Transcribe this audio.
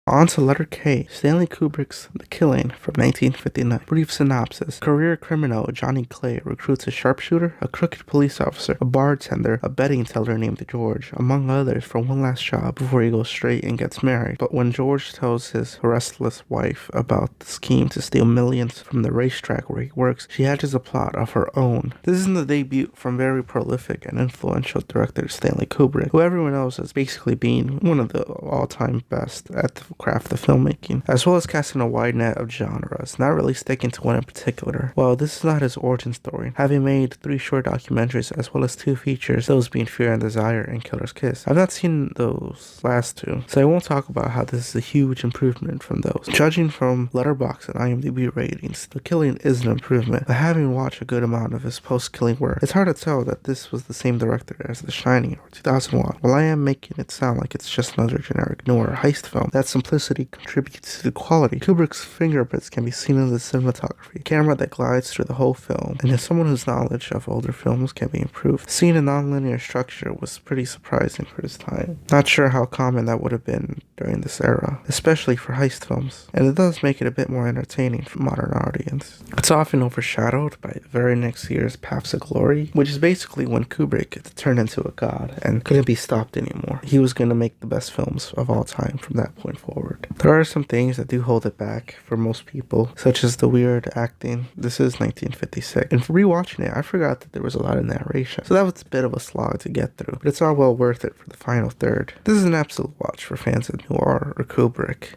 On to letter K, Stanley Kubrick's The Killing from 1959. Brief synopsis. Career criminal Johnny Clay recruits a sharpshooter, a crooked police officer, a bartender, a betting teller named George, among others, for one last job before he goes straight and gets married. But when George tells his restless wife about the scheme to steal millions from the racetrack where he works, she hatches a plot of her own. This isn't the debut from very prolific and influential director Stanley Kubrick, who everyone knows as basically being one of the all-time best at the craft of filmmaking, as well as casting a wide net of genres, not really sticking to one in particular. Well, this is not his origin story, having made 3 short documentaries as well as 2 features, those being Fear and Desire and Killer's Kiss. I've not seen those last 2, so I won't talk about how this is a huge improvement from those. Judging from Letterboxd and IMDb ratings, The Killing is an improvement, but having watched a good amount of his post-killing work, it's hard to tell that this was the same director as The Shining or 2001. While I am making it sound like it's just another generic noir heist film, that simplicity contributes to the quality. Kubrick's fingerprints can be seen in the cinematography, camera that glides through the whole film, and as someone whose knowledge of older films can be improved, seeing a non-linear structure was pretty surprising for this time. Not sure how common that would have been during this era, especially for heist films, and it does make it a bit more entertaining for modern audience. It's often overshadowed by the very next year's Paths of Glory, which is basically when Kubrick turned into a god and couldn't be stopped anymore. He was going to make the best films of all time from that point forward. There are some things that do hold it back for most people, such as the weird acting. This is 1956, and for rewatching it, I forgot that there was a lot of narration, so that was a bit of a slog to get through, but it's all well worth it for the final third. This is an absolute watch for fans of noir or Kubrick.